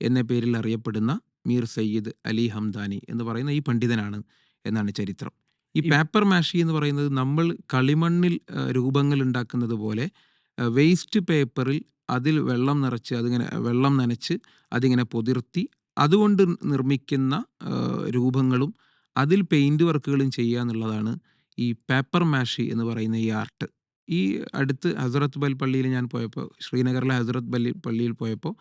S1: എന്ന പേരിൽ അറിയപ്പെടുന്ന മീർ സയ്യിദ് അലി ഹംദാനി എന്ന് പറയുന്ന ഈ പണ്ഡിതനാണ് എന്നാണ് ചരിത്രം. ഈ പേപ്പർ മാഷി എന്ന് പറയുന്നത് നമ്മൾ കളിമണ്ണിൽ രൂപങ്ങൾ ഉണ്ടാക്കുന്നത് പോലെ വേസ്റ്റ് പേപ്പറിൽ അതിൽ വെള്ളം നിറച്ച് വെള്ളം നനച്ച് അതിങ്ങനെ പൊതിർത്തി അതുകൊണ്ട് നിർമ്മിക്കുന്ന രൂപങ്ങളും അതിൽ പെയിൻറ് വർക്കുകളും ചെയ്യുക എന്നുള്ളതാണ് ഈ പേപ്പർ മാഷി എന്ന് പറയുന്ന ഈ ആർട്ട്. ഈ അടുത്ത് ഹസ്രത്ത് ബൽ പള്ളിയിൽ ഞാൻ പോയപ്പോൾ, ശ്രീനഗറിലെ ഹസ്രത്ത് ബൽ പള്ളിയിൽ പോയപ്പോൾ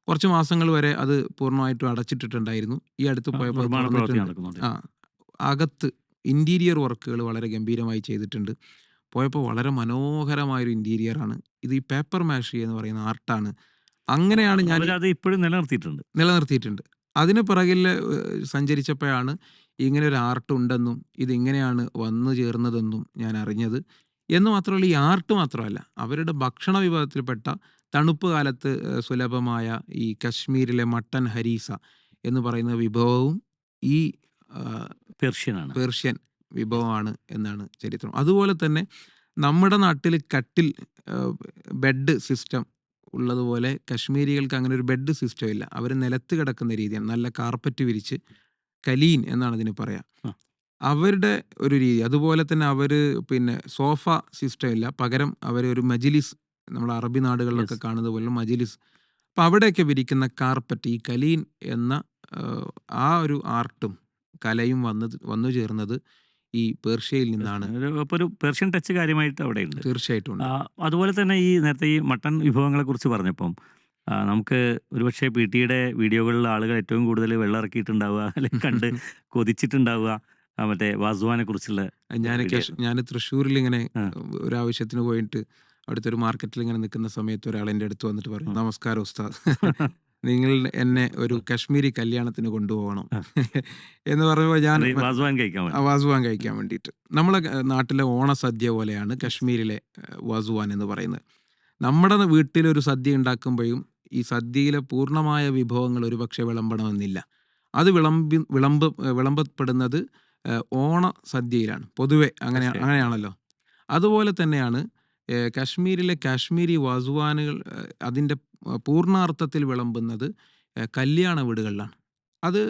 S1: കുറച്ച് മാസങ്ങൾ വരെ അത് പൂർണ്ണമായിട്ടും അടച്ചിട്ടിട്ടുണ്ടായിരുന്നു. ഈ അടുത്ത് പോയപ്പോൾ
S2: നിർമ്മാണ പ്രവൃത്തി
S1: തുറന്നിട്ടുണ്ട്.
S2: നടക്കുന്നുണ്ട്.
S1: ആ, അകത്ത് ഇൻറ്റീരിയർ വർക്കുകൾ വളരെ ഗംഭീരമായി ചെയ്തിട്ടുണ്ട്. പോയപ്പോൾ വളരെ മനോഹരമായൊരു ഇൻറ്റീരിയറാണ്. ഇത് ഈ പേപ്പർ മാഷി എന്ന് പറയുന്ന ആർട്ടാണ്. അങ്ങനെയാണ് ഞാൻ
S2: അവരത് ഇപ്പോഴും നിലനിർത്തിയിട്ടുണ്ട്.
S1: നിലനിർത്തിയിട്ടുണ്ട്. അതിന് പിറകിൽ സഞ്ചരിച്ചപ്പോഴാണ് ഇങ്ങനെ ഒരു ആർട്ട് ഉണ്ടെന്നും ഇതിങ്ങനെയാണ് വന്നു ചേർന്നതെന്നും ഞാൻ അറിഞ്ഞത്. എന്ന് മാത്രമല്ല, ഈ ആർട്ട് മാത്രമല്ല, അവരുടെ ഭക്ഷണ വിഭവത്തിൽപ്പെട്ട തണുപ്പ് കാലത്ത് സുലഭമായ ഈ കശ്മീരിലെ മട്ടൻ ഹരീസ എന്ന് പറയുന്ന വിഭവവും ഈ
S2: പേർഷ്യനാണ്.
S1: പേർഷ്യൻ വിഭവമാണ് എന്നാണ് ചരിത്രം. അതുപോലെ തന്നെ നമ്മുടെ നാട്ടിൽ കട്ടിൽ ബെഡ് സിസ്റ്റം ഉള്ളതുപോലെ കശ്മീരികൾക്ക് അങ്ങനെ ഒരു ബെഡ് സിസ്റ്റം ഇല്ല. അവർ നിലത്ത് കിടക്കുന്ന രീതിയാണ്. നല്ല കാർപ്പറ്റ് വിരിച്ച് കലീൻ എന്നാണ് ഇതിന് പറയാ. അവരുടെ ഒരു രീതി. അതുപോലെ തന്നെ അവർ പിന്നെ സോഫ സിസ്റ്റം ഇല്ല. പകരം അവർ ഒരു മജ്ലിസ്, നമ്മുടെ അറബി നാടുകളിലൊക്കെ കാണുന്നത് പോലെ മജ്ലിസ്. അപ്പം അവിടെയൊക്കെ വിരിക്കുന്ന കാർപ്പറ്റ്, ഈ കലീൻ എന്ന ആ ഒരു ആർട്ടും കലയും വന്നു ചേർന്നത് ഈ പേർഷ്യയിൽ നിന്നാണ്.
S2: ഒരു പേർഷ്യൻ ടച്ച് കാര്യമായിട്ട് അവിടെയുണ്ട്.
S1: തീർച്ചയായിട്ടും ഉണ്ട്.
S2: അതുപോലെ തന്നെ ഈ നേരത്തെ ഈ മട്ടൺ വിഭവങ്ങളെ കുറിച്ച് പറഞ്ഞപ്പം നമുക്ക് ഒരുപക്ഷെ PTയുടെ വീഡിയോകളിൽ ആളുകൾ ഏറ്റവും കൂടുതൽ വെള്ളം ഇറക്കിയിട്ടുണ്ടാവുക, അല്ലെങ്കിൽ കണ്ട് കൊതിച്ചിട്ടുണ്ടാവുക മറ്റേ വാസ്വാനെ കുറിച്ചുള്ള.
S1: ഞാൻ തൃശ്ശൂരിൽ ഇങ്ങനെ ഒരാവശ്യത്തിന് പോയിട്ട് അവിടുത്തെ ഒരു മാർക്കറ്റിൽ ഇങ്ങനെ നിൽക്കുന്ന സമയത്ത് ഒരാൾ എൻ്റെ അടുത്ത് വന്നിട്ട് പറഞ്ഞു, നമസ്കാരം ഉസ്താദ്, നിങ്ങൾ എന്നെ ഒരു കശ്മീരി കല്യാണത്തിന് കൊണ്ടുപോകണം എന്ന് പറയുമ്പോൾ ഞാൻ വാസുവാൻ കഴിക്കാൻ വേണ്ടിയിട്ട്. നമ്മളെ നാട്ടിലെ ഓണസദ്യ പോലെയാണ് കശ്മീരിലെ വാസുവാൻ എന്ന് പറയുന്നത്. നമ്മുടെ വീട്ടിലൊരു സദ്യ ഉണ്ടാക്കുമ്പോഴും ഈ സദ്യയിലെ പൂർണ്ണമായ വിഭവങ്ങൾ ഒരുപക്ഷെ വിളമ്പണമെന്നില്ല. അത് വിളമ്പപ്പെടുന്നത് ഓണ സദ്യയിലാണ് പൊതുവെ. അങ്ങനെയാണല്ലോ. അതുപോലെ തന്നെയാണ് കശ്മീരിലെ കാശ്മീരി വാസുവാനുകൾ അതിൻ്റെ പൂർണ്ണാർത്ഥത്തിൽ വിളമ്പുന്നത് കല്യാണ വീടുകളിലാണ്. അത്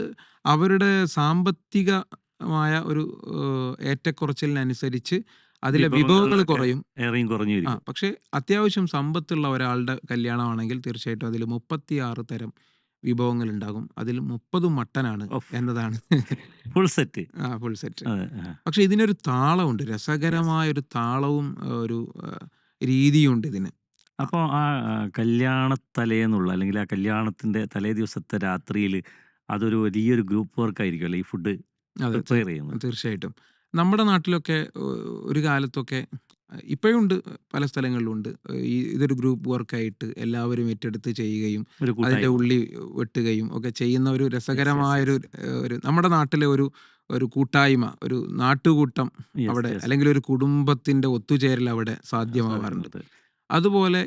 S1: അവരുടെ സാമ്പത്തികമായ ഒരു ഏറ്റക്കുറച്ചിലിനനുസരിച്ച് അതിലെ വിഭവങ്ങൾ കുറയും. പക്ഷേ അത്യാവശ്യം സമ്പത്തുള്ള ഒരാളുടെ കല്യാണമാണെങ്കിൽ തീർച്ചയായിട്ടും അതിൽ 36 തരം വിഭവങ്ങൾ ഉണ്ടാകും. അതിൽ 30 മട്ടനാണ് എന്നതാണ്
S2: ഫുൾ സെറ്റ്.
S1: Full set. പക്ഷെ ഇതിനൊരു താളമുണ്ട്, രസകരമായൊരു താളവും ഒരു രീതിയുണ്ട് ഇതിന്.
S2: അപ്പോൾ ആ കല്യാണത്തലേന്നുള്ള, അല്ലെങ്കിൽ ആ കല്യാണത്തിൻ്റെ തലേ ദിവസത്തെ രാത്രിയിൽ അതൊരു വലിയൊരു ഗ്രൂപ്പ് വർക്ക് ആയിരിക്കുമല്ലോ ഈ ഫുഡ് പ്രിപ്പയർ ചെയ്യുന്നത്.
S1: തീർച്ചയായിട്ടും. നമ്മുടെ നാട്ടിലൊക്കെ ഒരു കാലത്തൊക്കെ, ഇപ്പോഴും ഉണ്ട്, പല സ്ഥലങ്ങളിലുണ്ട്, ഇതൊരു ഗ്രൂപ്പ് വർക്കായിട്ട് എല്ലാവരും ഏറ്റെടുത്ത് ചെയ്യുകയും അതിൻ്റെ ഉള്ളി വെട്ടുകയും ഒക്കെ ചെയ്യുന്ന ഒരു രസകരമായൊരു നമ്മുടെ നാട്ടിലെ ഒരു കൂട്ടായ്മ, ഒരു നാട്ടുകൂട്ടം അവിടെ, അല്ലെങ്കിൽ ഒരു കുടുംബത്തിൻ്റെ ഒത്തുചേരൽ അവിടെ സാധ്യമാവാറുണ്ട്. അതുപോലെ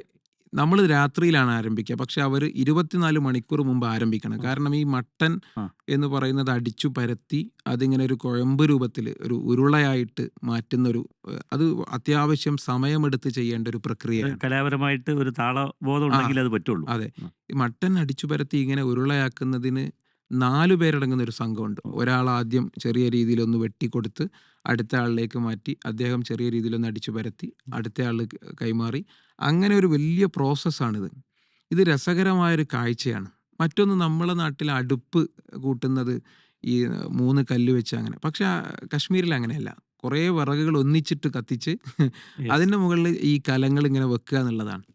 S1: നമ്മൾ രാത്രിയിലാണ് ആരംഭിക്കുക, പക്ഷെ അവർ 24 മണിക്കൂർ മുമ്പ് ആരംഭിക്കണം. കാരണം ഈ മട്ടൻ എന്ന് പറയുന്നത് അടിച്ചു പരത്തി അതിങ്ങനെ ഒരു കുഴമ്പ് രൂപത്തിൽ ഒരു ഉരുളയായിട്ട് മാറ്റുന്ന അത് അത്യാവശ്യം സമയമെടുത്ത് ചെയ്യേണ്ട ഒരു പ്രക്രിയയാണ്.
S2: കലാപരമായിട്ട് ഒരു താളബോധം ഉണ്ടെങ്കിൽ അത് പറ്റുള്ളൂ.
S1: അതെ. ഈ മട്ടൻ അടിച്ചു പരത്തി ഇങ്ങനെ ഉരുളയാക്കുന്നതിന് 4 പേരടങ്ങുന്ന ഒരു സംഘമുണ്ട്. ഒരാൾ ആദ്യം ചെറിയ രീതിയിലൊന്ന് വെട്ടിക്കൊടുത്ത് അടുത്ത ആളിലേക്ക് മാറ്റി, അദ്ദേഹം ചെറിയ രീതിയിലൊന്ന് അടിച്ചു പരത്തി അടുത്ത ആൾ കൈമാറി, അങ്ങനെ ഒരു വലിയ പ്രോസസ്സാണിത്. ഇത് രസകരമായൊരു കാഴ്ചയാണ്. മറ്റൊന്ന്, നമ്മളെ നാട്ടിൽ അടുപ്പ് കൂട്ടുന്നത് ഈ 3 കല്ല് വെച്ച് അങ്ങനെ. പക്ഷെ കശ്മീരിൽ അങ്ങനെയല്ല. കുറേ വിറകുകൾ ഒന്നിച്ചിട്ട് കത്തിച്ച് അതിൻ്റെ മുകളിൽ ഈ കലങ്ങൾ ഇങ്ങനെ വെക്കുക എന്നുള്ളതാണ്.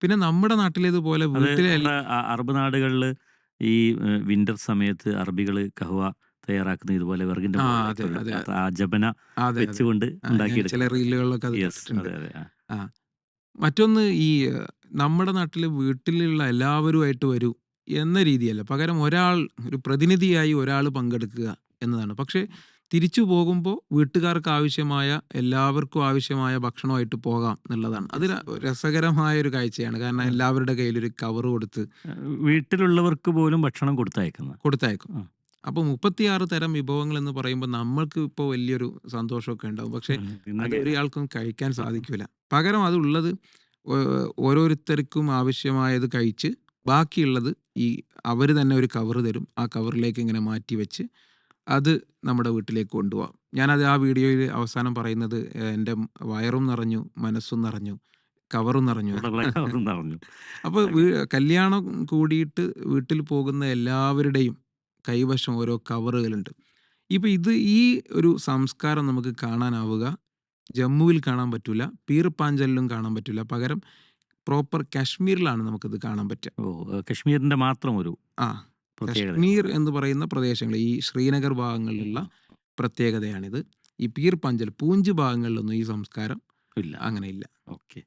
S1: പിന്നെ നമ്മുടെ നാട്ടിലേതുപോലെ വീട്ടിലെ
S2: അറബ് നാടുകളിൽ ഈ വിന്റർ സമയത്ത് അറബികൾ കഹ്വ തയ്യാറാക്കുന്ന ഇതുപോലെ വിറകിന്റെ ജബന വെച്ചുകൊണ്ട്
S1: ചില റീലുകളിലൊക്കെ. മറ്റൊന്ന്, ഈ നമ്മുടെ നാട്ടിൽ വീട്ടിലുള്ള എല്ലാവരുമായിട്ട് വരൂ എന്ന രീതിയല്ല, പകരം ഒരു പ്രതിനിധിയായി ഒരാൾ പങ്കെടുക്കുക എന്നതാണ്. പക്ഷേ തിരിച്ചു പോകുമ്പോൾ വീട്ടുകാർക്ക് ആവശ്യമായ, എല്ലാവർക്കും ആവശ്യമായ ഭക്ഷണമായിട്ട് പോകാം എന്നുള്ളതാണ്. അത് രസകരമായ ഒരു കാഴ്ചയാണ്. കാരണം എല്ലാവരുടെ കയ്യിലൊരു കവർ കൊടുത്ത്
S2: വീട്ടിലുള്ളവർക്ക് പോലും ഭക്ഷണം കൊടുത്തയക്കും.
S1: അപ്പോൾ 36 തരം വിഭവങ്ങൾ എന്ന് പറയുമ്പോൾ നമ്മൾക്ക് ഇപ്പോൾ വലിയൊരു സന്തോഷമൊക്കെ ഉണ്ടാവും. പക്ഷെ അത് ഒരാൾക്കും കഴിക്കാൻ സാധിക്കില്ല. പകരം അതുള്ളത് ഓരോരുത്തർക്കും ആവശ്യമായത് കഴിച്ച് ബാക്കിയുള്ളത് അവർ തന്നെ ഒരു കവർ തരും. ആ കവറിലേക്ക് ഇങ്ങനെ മാറ്റി വെച്ച് അത് നമ്മുടെ വീട്ടിലേക്ക് കൊണ്ടുപോകാം. ഞാനത് ആ വീഡിയോയിൽ അവസാനം പറയുന്നത്, എൻ്റെ വയറും നിറഞ്ഞു, മനസ്സും നിറഞ്ഞു, കവറും നിറഞ്ഞു.
S2: ചൂടുള്ള കവറും നിറഞ്ഞു.
S1: അപ്പോൾ
S2: അങ്ങനെ.
S1: കല്യാണം കൂടിയിട്ട് വീട്ടിൽ പോകുന്ന എല്ലാവരുടെയും കൈവശം ഓരോ കവറുകളുണ്ട്. ഇപ്പം ഈ ഒരു സംസ്കാരം നമുക്ക് കാണാനാവുക ജമ്മുവിൽ കാണാൻ പറ്റില്ല, പീർ പാഞ്ചലിലും കാണാൻ പറ്റില്ല. പകരം പ്രോപ്പർ കാശ്മീരിലാണ് നമുക്കിത് കാണാൻ പറ്റുക.
S2: കശ്മീരിന്റെ മാത്രം ഒരു
S1: ആ
S2: പ്രത്യേകത.
S1: കശ്മീർ എന്ന് പറയുന്ന പ്രദേശങ്ങൾ, ഈ ശ്രീനഗർ ഭാഗങ്ങളിലുള്ള പ്രത്യേകതയാണിത്. ഈ പീർ പാഞ്ചൽ, പൂഞ്ച് ഭാഗങ്ങളിലൊന്നും ഈ സംസ്കാരം
S2: ഇല്ല.
S1: അങ്ങനെയില്ല.
S2: ഓക്കെ.